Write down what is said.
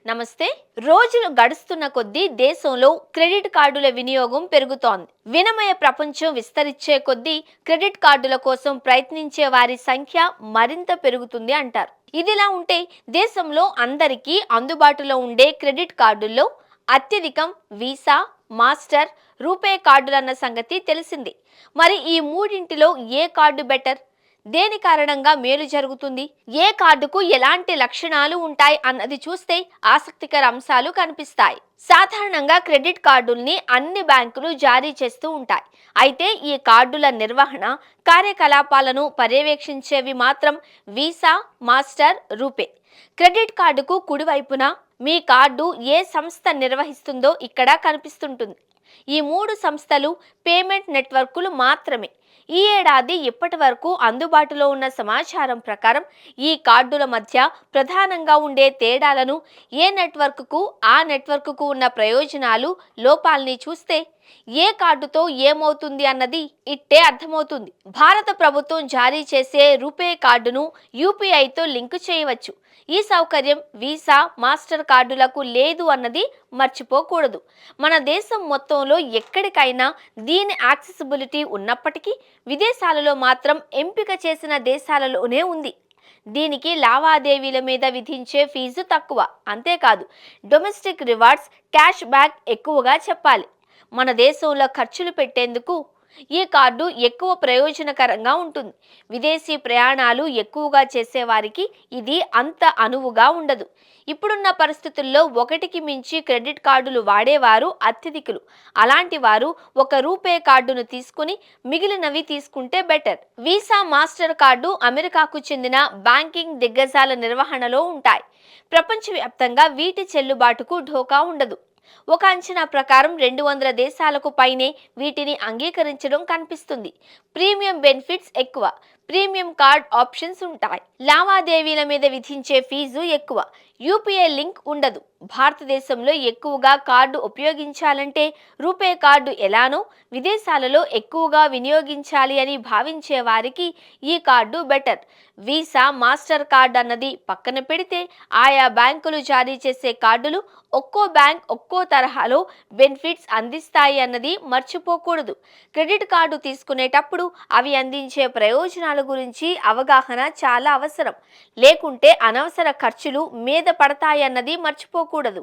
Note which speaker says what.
Speaker 1: నమస్తే. రోజులు గడుస్తున్న కొద్దీ దేశంలో క్రెడిట్ కార్డుల వినియోగం పెరుగుతోంది. వినిమయ ప్రపంచం విస్తరించే కొద్దీ క్రెడిట్ కార్డుల కోసం ప్రయత్నించే వారి సంఖ్య మరింత పెరుగుతుంది అంటారు. ఇదిలా ఉంటే దేశంలో అందరికీ అందుబాటులో ఉండే క్రెడిట్ కార్డుల్లో అత్యధికం వీసా, మాస్టర్, రూపే కార్డులన్న సంగతి తెలిసింది. మరి ఈ మూడింటిలో ఏ కార్డు బెటర్? దేని కారణంగా మేలు జరుగుతుంది, ఏ కార్డుకు ఎలాంటి లక్షణాలు ఉంటాయి అన్నది చూస్తే ఆసక్తికర అంశాలు కనిపిస్తాయి. సాధారణంగా క్రెడిట్ కార్డుల్ని అన్ని బ్యాంకులు జారీ చేస్తూ ఉంటాయి. అయితే ఈ కార్డుల నిర్వహణ, కార్యకలాపాలను పర్యవేక్షించేవి మాత్రం వీసా, మాస్టర్, రూపే. క్రెడిట్ కార్డుకు కుడివైపున మీ కార్డు ఏ సంస్థ నిర్వహిస్తుందో ఇక్కడ కనిపిస్తుంటుంది. ఈ మూడు సంస్థలు పేమెంట్ నెట్వర్కులు మాత్రమే. ఈ ఏడాది ఇప్పటి వరకు అందుబాటులో ఉన్న సమాచారం ప్రకారం ఈ కార్డుల మధ్య ప్రధానంగా ఉండే తేడాలను, ఏ నెట్వర్క్కు ఆ నెట్వర్క్కు ఉన్న ప్రయోజనాలు, లోపాల్ని చూస్తే ఏ కార్డుతో ఏమవుతుంది అన్నది ఇట్టే అర్థమవుతుంది. భారత ప్రభుత్వం జారీ చేసే రూపే కార్డును యూపీఐతో లింకు చేయవచ్చు. ఈ సౌకర్యం వీసా, మాస్టర్ కార్డులకు లేదు అన్నది మర్చిపోకూడదు. మన దేశం మొత్తంలో ఎక్కడికైనా దీని యాక్సెసిబిలిటీ ఉన్నప్పటికీ విదేశాలలో మాత్రం ఎంపిక చేసిన దేశాలలోనే ఉంది. దీనికి లావాదేవీల మీద విధించే ఫీజు తక్కువ. అంతేకాదు డొమెస్టిక్ రివార్డ్స్, క్యాష్ బ్యాక్ ఎక్కువగా చెప్పాలి. మన దేశంలో ఖర్చులు పెట్టేందుకు ఈ కార్డు ఎక్కువ ప్రయోజనకరంగా ఉంటుంది. విదేశీ ప్రయాణాలు ఎక్కువగా చేసేవారికి ఇది అంత అనువుగా ఉండదు. ఇప్పుడున్న పరిస్థితుల్లో ఒకటికి మించి క్రెడిట్ కార్డులు వాడేవారు అత్యధికులు. అలాంటి వారు ఒక రూపే కార్డును తీసుకుని మిగిలినవి తీసుకుంటే బెటర్. వీసా, మాస్టర్ కార్డు అమెరికాకు చెందిన బ్యాంకింగ్ దిగ్గజాల నిర్వహణలో ఉంటాయి. ప్రపంచవ్యాప్తంగా వీటి చెల్లుబాటుకు ఢోకా ఉండదు. ఒక అంచనా ప్రకారం 200 దేశాలకు పైనే వీటిని అంగీకరించడం కనిపిస్తుంది. ప్రీమియం బెనిఫిట్స్ ఎక్కువ, ప్రీమియం కార్డ్ ఆప్షన్స్ ఉంటాయి. లావాదేవీల మీద విధించే ఫీజు ఎక్కువ, యూపీఐ లింక్ ఉండదు. భారతదేశంలో ఎక్కువగా కార్డు ఉపయోగించాలంటే రూపే కార్డు ఎలానో విదేశాలలో ఎక్కువగా వినియోగించాలి అని భావించే వారికి ఈ card better. Visa, master card అన్నది పక్కన పెడితే ఆయా బ్యాంకులు జారీ చేసే కార్డులు ఒక్కో బ్యాంక్ ఒక్కో తరహాలో బెనిఫిట్స్ అందిస్తాయి అన్నది మర్చిపోకూడదు. క్రెడిట్ కార్డు తీసుకునేటప్పుడు అవి అందించే ప్రయోజనాల గురించి అవగాహన చాలా అవసరం. లేకుంటే అనవసర ఖర్చులు మీద పడతాయన్నది మర్చిపోకూడదు.